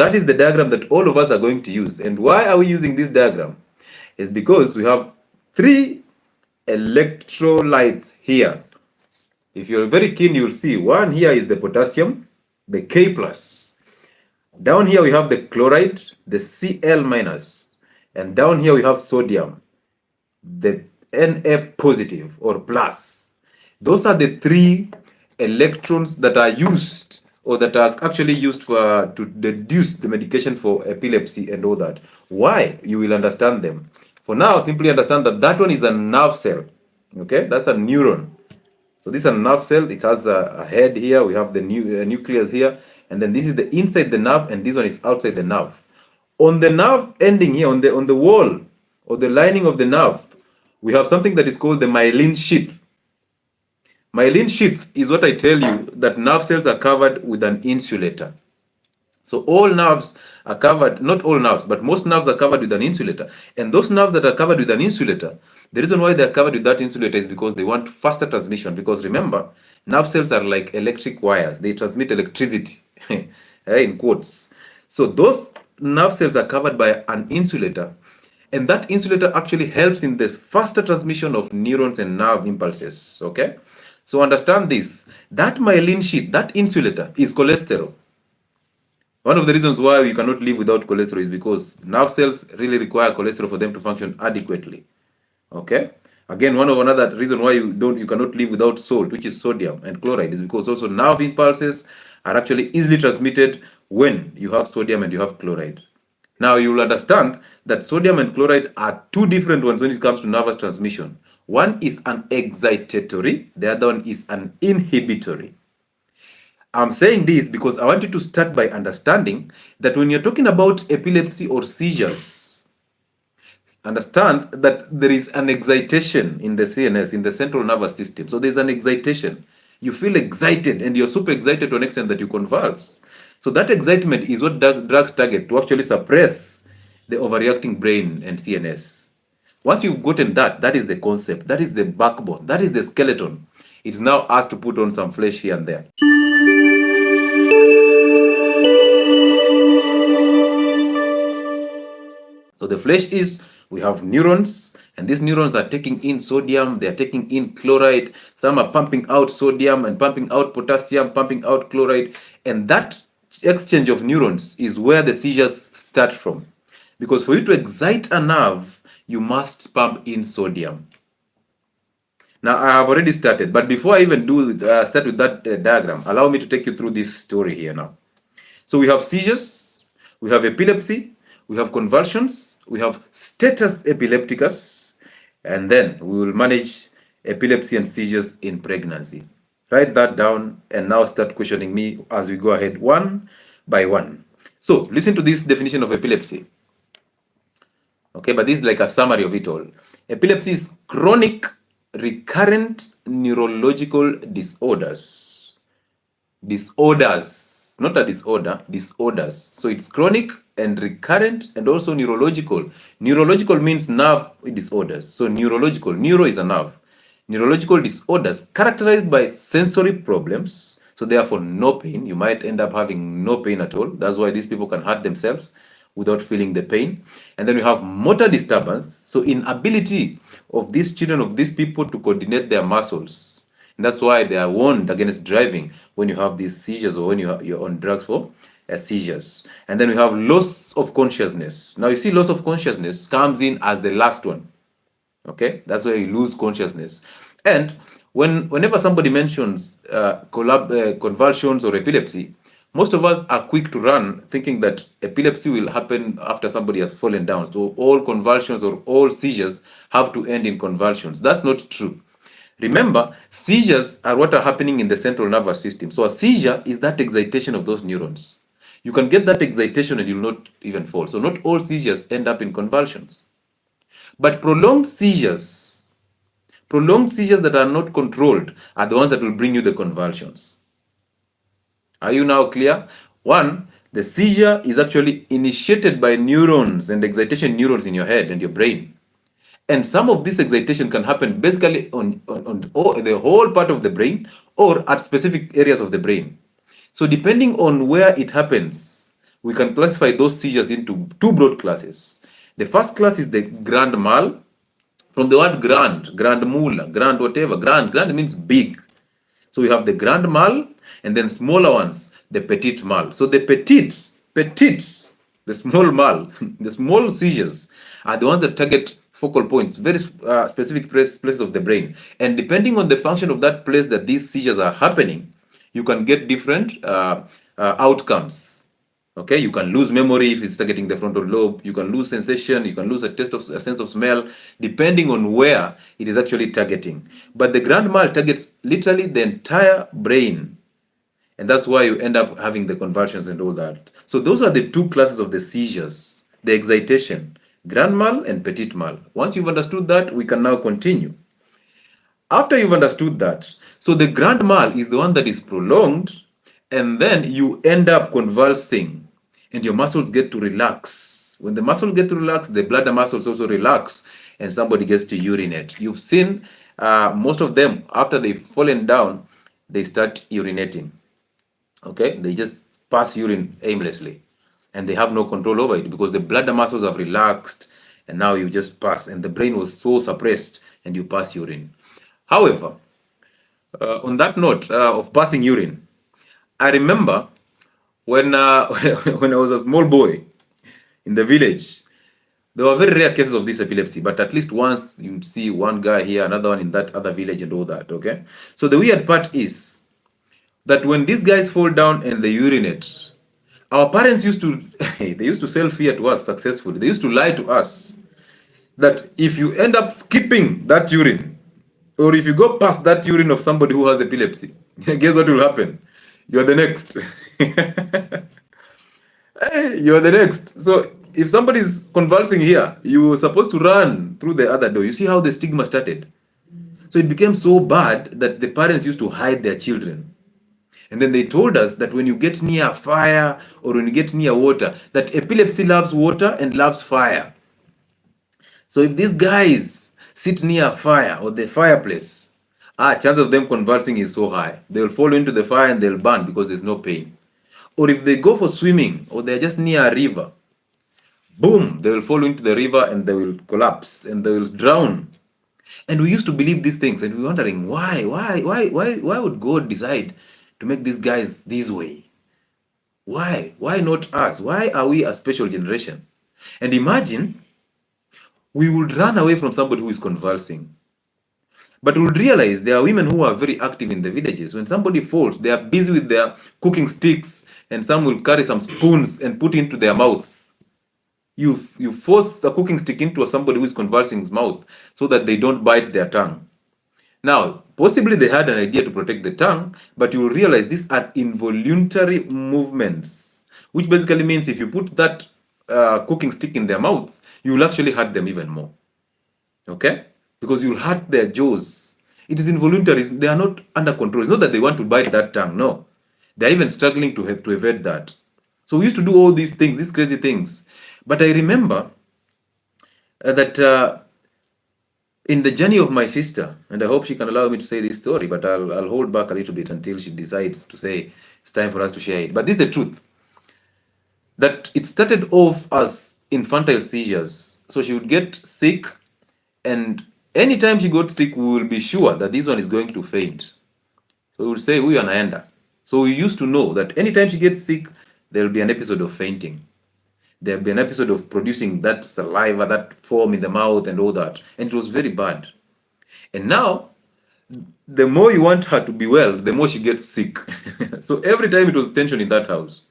that is the diagram that all of us are going to use. And why are we using this diagram? Is because we have 3 electrolytes here. If you're very keen, you'll see one here is the potassium, the K plus. Down here we have the chloride, the Cl minus. And down here we have sodium, the Na positive or plus. Those are the 3 electrons that are used or that are actually used to deduce the medication for epilepsy and all that. Why? You will understand them. For now, simply understand that that one is a nerve cell. Okay, that's a neuron. So this is a nerve cell. It has a head here. We have the nucleus here, and then this is the inside the nerve, and this one is outside the nerve. On the nerve ending here, on the wall or the lining of the nerve, we have something that is called the myelin sheath. Myelin sheath is what I tell you that nerve cells are covered with an insulator. So all nerves are covered, not all nerves, but most nerves are covered with an insulator. And those nerves that are covered with an insulator, the reason why they're covered with that insulator is because they want faster transmission. Because remember, nerve cells are like electric wires. They transmit electricity, in quotes. So those nerve cells are covered by an insulator. And that insulator actually helps in the faster transmission of neurons and nerve impulses, okay? So understand this. That myelin sheath, that insulator, is cholesterol. One of the reasons why we cannot live without cholesterol is because nerve cells really require cholesterol for them to function adequately. Okay? Again, another reason why you cannot live without salt, which is sodium and chloride, is because also nerve impulses are actually easily transmitted when you have sodium and you have chloride. Now you will understand that sodium and chloride are 2 different ones when it comes to nervous transmission. One is an excitatory, the other one is an inhibitory. I'm saying this because I want you to start by understanding that when you're talking about epilepsy or seizures, understand that there is an excitation in the CNS, in the central nervous system. So there's an excitation. You feel excited and you're super excited to an extent that you convulse. So that excitement is what drugs target to actually suppress the overreacting brain and CNS. Once you've gotten that, that is the concept, that is the backbone, that is the skeleton. It's now asked to put on some flesh here and there. So the flesh is, we have neurons, and these neurons are taking in sodium, they are taking in chloride. Some are pumping out sodium and pumping out potassium, pumping out chloride. And that exchange of neurons is where the seizures start from. Because for you to excite a nerve, you must pump in sodium. Now, I have already started, but before I even start with that diagram, allow me to take you through this story here now. So we have seizures, we have epilepsy, we have convulsions, we have status epilepticus, and then we will manage epilepsy and seizures in pregnancy. Write that down and now start questioning me as we go ahead one by one. So listen to this definition of epilepsy. Okay, but this is like a summary of it all. Epilepsy is chronic recurrent neurological disorders. Disorders, not a disorder, disorders. So it's chronic and recurrent and also neurological. Neurological means nerve disorders. So neurological, neuro is a nerve. Neurological disorders characterized by sensory problems. So therefore no pain. You might end up having no pain at all. That's why these people can hurt themselves without feeling the pain. And then we have motor disturbance. So inability of these children, of these people, to coordinate their muscles. And that's why they are warned against driving when you have these seizures or when you're on drugs for seizures. And then we have loss of consciousness. Now you see loss of consciousness comes in as the last one. Okay, that's where you lose consciousness. And whenever somebody mentions convulsions or epilepsy, most of us are quick to run thinking that epilepsy will happen after somebody has fallen down. So all convulsions or all seizures have to end in convulsions. That's not true. Remember, seizures are what are happening in the central nervous system. So a seizure is that excitation of those neurons. You can get that excitation and you'll not even fall. So not all seizures end up in convulsions. But prolonged seizures that are not controlled are the ones that will bring you the convulsions. Are you now clear? One, the seizure is actually initiated by neurons and excitation neurons in your head and your brain. And some of this excitation can happen basically on the whole part of the brain or at specific areas of the brain. So depending on where it happens we can classify those seizures into two broad classes. The first class is the grand mal. From the word grand mula, grand whatever, grand means big. So we have the grand mal and then smaller ones, the petit mal. So the petite, the small mal, the small seizures are the ones that target focal points, very specific places of the brain. And depending on the function of that place that these seizures are happening, you can get different outcomes. Okay, you can lose memory if it's targeting the frontal lobe. You can lose sensation. You can lose a sense of smell, depending on where it is actually targeting. But the grand mal targets literally the entire brain, and that's why you end up having the convulsions and all that. So those are the two classes of the seizures: the excitation, grand mal and petit mal. Once you've understood that, we can now continue. After you've understood that, so the grand mal is the one that is prolonged, and then you end up convulsing and your muscles get to relax. When the muscles get to relax, the bladder muscles also relax and somebody gets to urinate. You've seen most of them, after they've fallen down, they start urinating. Okay, they just pass urine aimlessly and they have no control over it because the bladder muscles have relaxed and now you just pass, and the brain was so suppressed and you pass urine. However, on that note of passing urine, I remember when when I was a small boy in the village, there were very rare cases of this epilepsy, but at least once you'd see one guy here, another one in that other village and all that, okay? So the weird part is that when these guys fall down and they urinate, our parents used to, they used to sell fear to us successfully. They used to lie to us that if you end up skipping that urine, or if you go past that urine of somebody who has epilepsy, guess what will happen? You're the next. Hey, you're the next. So if somebody's convulsing here, you're supposed to run through the other door. You see how the stigma started? So it became so bad that the parents used to hide their children. And then they told us that when you get near fire or when you get near water, that epilepsy loves water and loves fire. So if these guys sit near fire or the fireplace, chance of them convulsing is so high. They will fall into the fire and they'll burn because there's no pain. Or if they go for swimming or they're just near a river, boom, they will fall into the river and they will collapse and they will drown. And we used to believe these things and we were wondering why would God decide to make these guys this way? Why not us? Why are we a special generation? And imagine we would run away from somebody who is convulsing. But we would realize there are women who are very active in the villages. When somebody falls, they are busy with their cooking sticks, and some will carry some spoons and put into their mouths. You force a cooking stick into somebody who is convulsing's mouth so that they don't bite their tongue. Now, possibly they had an idea to protect the tongue, but you will realize these are involuntary movements, which basically means if you put that cooking stick in their mouths, you will actually hurt them even more. Okay? Because you'll hurt their jaws. It is involuntary. They are not under control. It's not that they want to bite that tongue. No. They're even struggling to evade that. So we used to do all these things, these crazy things. But I remember that in the journey of my sister, and I hope she can allow me to say this story, but I'll hold back a little bit until she decides to say it's time for us to share it. But this is the truth. That it started off as infantile seizures. So she would get sick, and anytime she got sick, we will be sure that this one is going to faint. So we would say, "Huyu anaenda." So we used to know that anytime she gets sick, there will be an episode of fainting. There will be an episode of producing that saliva, that foam in the mouth and all that. And it was very bad. And now, the more you want her to be well, the more she gets sick. So every time it was tension in that house.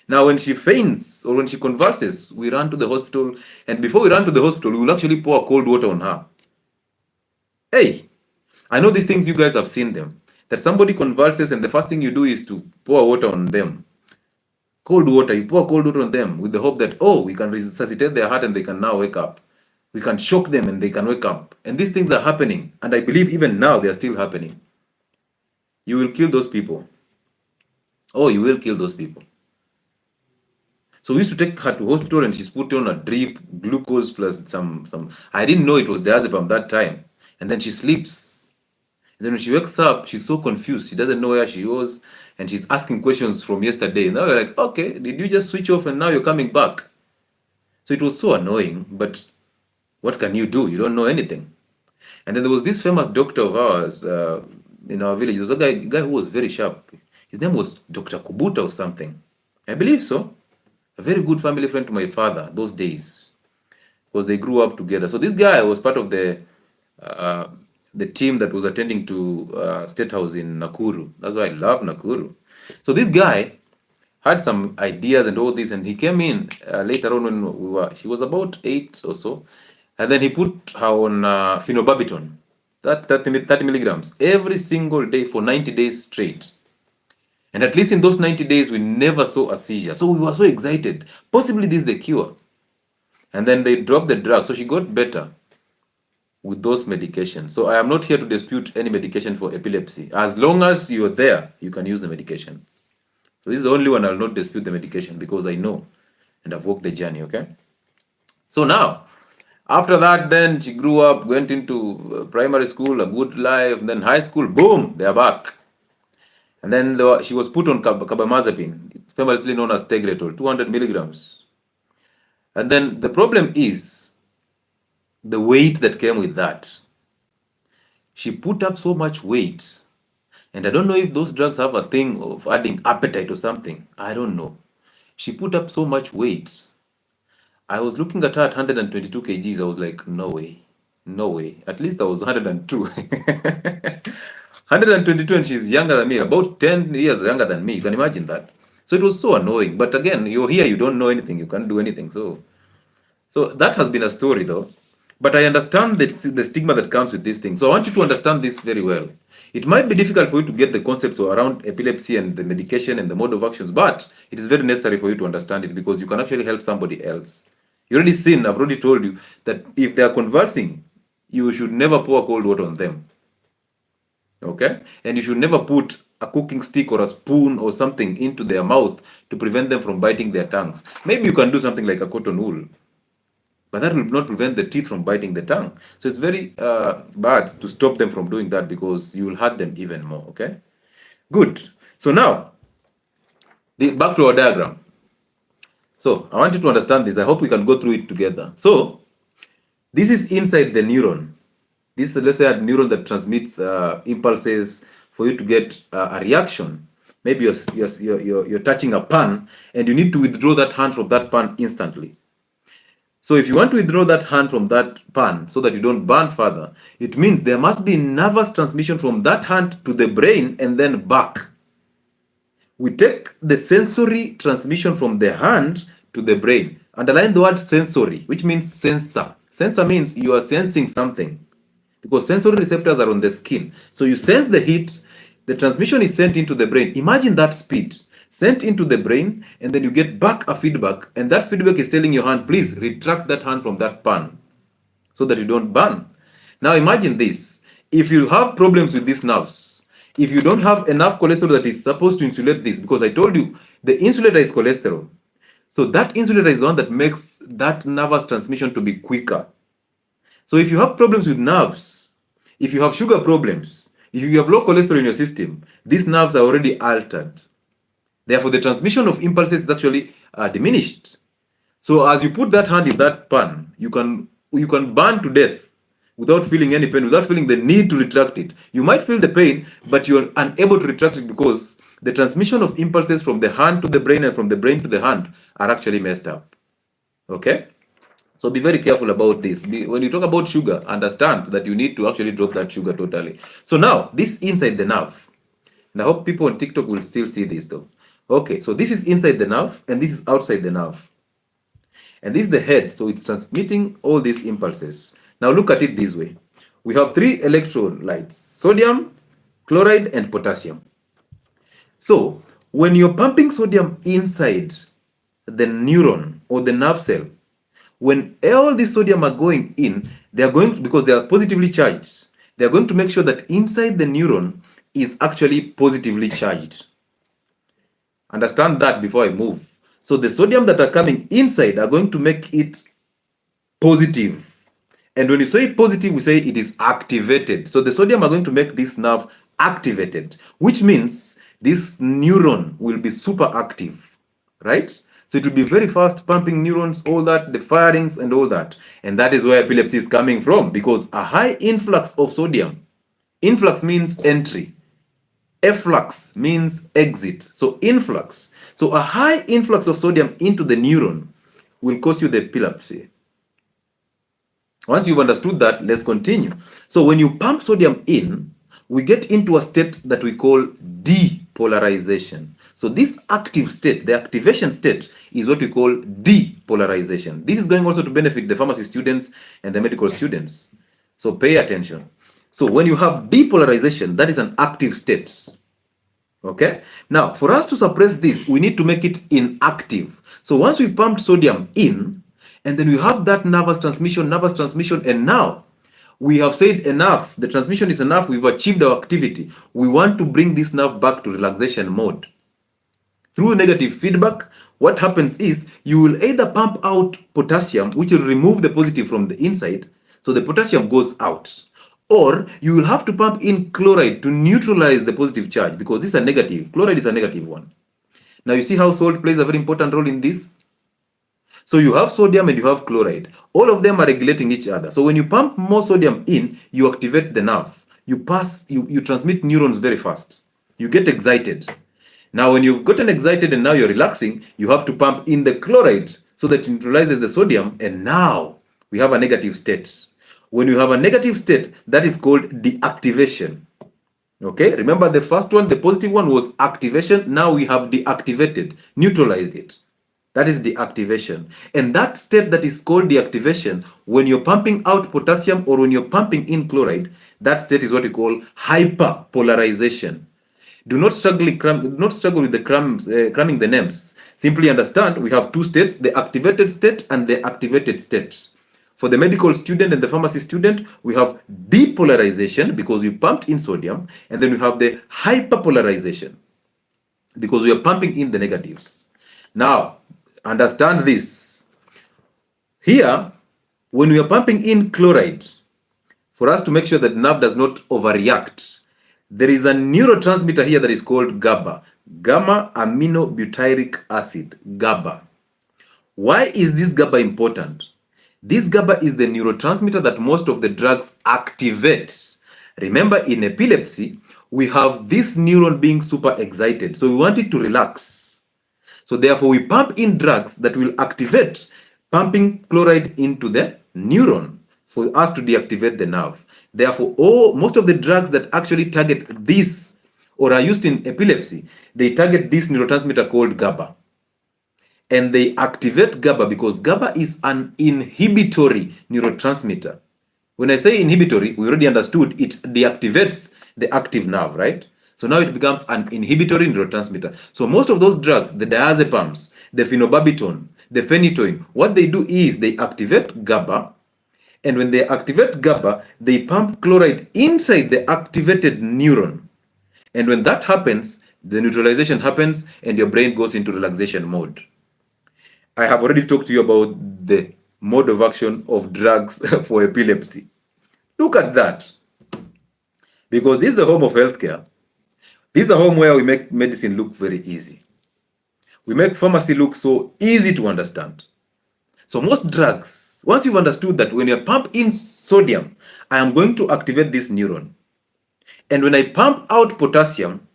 Now, when she faints or when she convulses, we run to the hospital. And before we run to the hospital, we will actually pour cold water on her. Hey, I know these things, you guys have seen them. That somebody convulses and the first thing you do is to pour water on them. Cold water, you pour cold water on them with the hope that, we can resuscitate their heart and they can now wake up. We can shock them and they can wake up. And these things are happening. And I believe even now they are still happening. You will kill those people. You will kill those people. So we used to take her to hospital and she's put on a drip, glucose plus some. I didn't know it was diazepam that time. And then she sleeps. And then when she wakes up, she's so confused. She doesn't know where she was. and she's asking questions from yesterday. Now you're like, okay, did you just switch off and now you're coming back? So it was so annoying, but what can you do? You don't know anything. And then there was this famous doctor of ours in our village. There was a guy who was very sharp. His name was Dr. Kubuta or something. I believe so. A very good family friend to my father those days, because they grew up together. So this guy was part of the team that was attending to State House in Nakuru. That's why I love Nakuru. So this guy had some ideas and all this, and he came in later on when she was about 8 or so, and then he put her on phenobarbital, that 30 milligrams every single day for 90 days straight. And at least in those 90 days, we never saw a seizure. So we were so excited. Possibly this is the cure. And then they dropped the drug. So she got better with those medications. So I am not here to dispute any medication for epilepsy. As long as you're there, you can use the medication. So this is the only one I'll not dispute the medication, because I know and I've walked the journey, okay? So now, after that, then she grew up, went into primary school, a good life, then high school, boom, they're back. And then she was put on carbamazepine, famously known as Tegretol, 200 milligrams. And then the problem is the weight that came with that. She put up so much weight. And I don't know if those drugs have a thing of adding appetite or something. I don't know. She put up so much weight. I was looking at her at 122 kgs. I was like, no way. No way. At least I was 102. 122, and she's younger than me, about 10 years younger than me. You can imagine that. So it was so annoying. But again, you're here, you don't know anything. You can't do anything. So that has been a story though. But I understand the stigma that comes with these things. So I want you to understand this very well. It might be difficult for you to get the concepts around epilepsy and the medication and the mode of actions, but it is very necessary for you to understand it, because you can actually help somebody else. You already seen, I've already told you that if they are convulsing, you should never pour cold water on them. Okay? And you should never put a cooking stick or a spoon or something into their mouth to prevent them from biting their tongues. Maybe you can do something like a cotton wool, but that will not prevent the teeth from biting the tongue. So it's very bad to stop them from doing that, because you will hurt them even more, okay? Good. So now, back to our diagram. So I want you to understand this. I hope we can go through it together. So this is inside the neuron. This is, let's say, a neuron that transmits impulses for you to get a reaction. Maybe you're touching a pan and you need to withdraw that hand from that pan instantly. So if you want to withdraw that hand from that pan so that you don't burn further, it means there must be nervous transmission from that hand to the brain and then back. We take the sensory transmission from the hand to the brain. Underline the word sensory, which means sensor. Sensor means you are sensing something, because sensory receptors are on the skin. So you sense the heat, the transmission is sent into the brain. Imagine that speed. Sent into the brain, and then you get back a feedback, and that feedback is telling your hand, please retract that hand from that pan so that you don't burn. Now imagine this. If you have problems with these nerves, if you don't have enough cholesterol that is supposed to insulate this, because I told you the insulator is cholesterol. So that insulator is the one that makes that nervous transmission to be quicker. So if you have problems with nerves, if you have sugar problems, if you have low cholesterol in your system, these nerves are already altered. Therefore, the transmission of impulses is actually diminished. So as you put that hand in that pan, you can burn to death without feeling any pain, without feeling the need to retract it. You might feel the pain, but you're unable to retract it because the transmission of impulses from the hand to the brain and from the brain to the hand are actually messed up. Okay? So be very careful about this. When you talk about sugar, understand that you need to actually drop that sugar totally. So now, this inside the nerve. And I hope people on TikTok will still see this though. Okay, so this is inside the nerve and this is outside the nerve. And this is the head, so it's transmitting all these impulses. Now look at it this way. We have 3 electrolytes: sodium, chloride, and potassium. So when you're pumping sodium inside the neuron or the nerve cell, when all this sodium are going in, they are going to, because they are positively charged, they are going to make sure that inside the neuron is actually positively charged. Understand that before I move. So the sodium that are coming inside are going to make it positive. And when you say positive, we say it is activated. So the sodium are going to make this nerve activated, which means this neuron will be super active, right? So it will be very fast, pumping neurons, all that, the firings and all that. And that is where epilepsy is coming from, because a high influx of sodium, influx means entry, efflux means exit. So influx. So a high influx of sodium into the neuron will cause you the epilepsy. Once you've understood that, let's continue. So when you pump sodium in, we get into a state that we call depolarization. So this active state, the activation state, is what we call depolarization. This is going also to benefit the pharmacy students and the medical students. So pay attention. So when you have depolarization, that is an active state. Okay? Now, for us to suppress this, we need to make it inactive. So once we've pumped sodium in, and then we have that nervous transmission, and now we have said enough, the transmission is enough, we've achieved our activity. We want to bring this nerve back to relaxation mode. Through negative feedback, what happens is you will either pump out potassium, which will remove the positive from the inside, so the potassium goes out, or you will have to pump in chloride to neutralize the positive charge, because this is a negative. Chloride is a negative one. Now you see how salt plays a very important role in this? So you have sodium and you have chloride. All of them are regulating each other. So when you pump more sodium in, you activate the nerve. You transmit neurons very fast. You get excited. Now when you've gotten excited and now you're relaxing, you have to pump in the chloride so that it neutralizes the sodium, and now we have a negative state. When you have a negative state, that is called deactivation. Okay, remember the first one, the positive one, was activation. Now we have deactivated, neutralized it. That is deactivation. And that state that is called deactivation, when you're pumping out potassium or when you're pumping in chloride, that state is what we call hyperpolarization. Do not struggle with the cramming the names. Simply understand we have two states, the activated state and the activated state. For the medical student and the pharmacy student, we have depolarization because we pumped in sodium, and then we have the hyperpolarization because we are pumping in the negatives. Now, understand this. Here, when we are pumping in chloride, for us to make sure that nerve does not overreact, there is a neurotransmitter here that is called GABA, gamma aminobutyric acid, GABA. Why is this GABA important? This GABA is the neurotransmitter that most of the drugs activate. Remember, in epilepsy, we have this neuron being super excited, so we want it to relax. So therefore, we pump in drugs that will activate, pumping chloride into the neuron for us to deactivate the nerve. Therefore, most of the drugs that actually target this or are used in epilepsy, they target this neurotransmitter called GABA. And they activate GABA because GABA is an inhibitory neurotransmitter. When I say inhibitory, we already understood it deactivates the active nerve, right? So now it becomes an inhibitory neurotransmitter. So most of those drugs, the diazepams, the phenobarbital, the phenytoin, what they do is they activate GABA. And when they activate GABA, they pump chloride inside the activated neuron. And when that happens, the neutralization happens and your brain goes into relaxation mode. I have already talked to you about the mode of action of drugs for epilepsy. Look at that. Because this is the home of healthcare. This is a home where we make medicine look very easy. We make pharmacy look so easy to understand. So most drugs, once you've understood that when you pump in sodium, I am going to activate this neuron. And when I pump out potassium,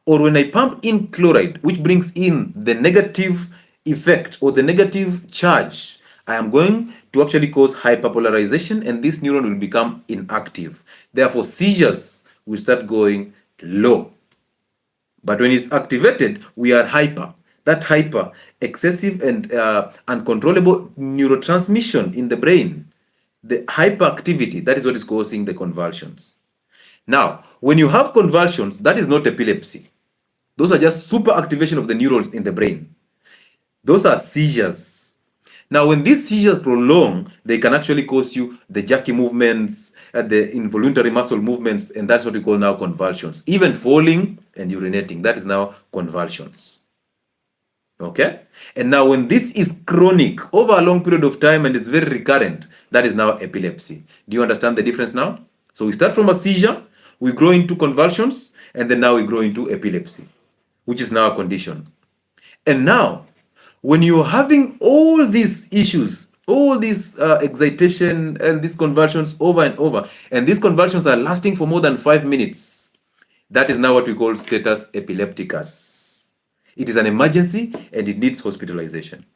or when I pump in chloride, which brings in the negative effect or the negative charge, I am going to actually cause hyperpolarization, and this neuron will become inactive. Therefore, seizures will start going low. But when it's activated, we are hyper. That hyper, excessive and uncontrollable neurotransmission in the brain, the hyperactivity, that is what is causing the convulsions. Now, when you have convulsions, that is not epilepsy. Those are just super activation of the neurons in the brain. Those are seizures. Now, when these seizures prolong, they can actually cause you the jerky movements, the involuntary muscle movements, and that's what we call now convulsions. Even falling and urinating, that is now convulsions. Okay? And now when this is chronic over a long period of time and it's very recurrent, that is now epilepsy. Do you understand the difference now? So we start from a seizure, we grow into convulsions, and then now we grow into epilepsy. which is now a condition. And now, when you're having all these issues, all this excitation and these convulsions over and over, and these convulsions are lasting for more than 5 minutes, that is now what we call status epilepticus. It is an emergency and it needs hospitalization.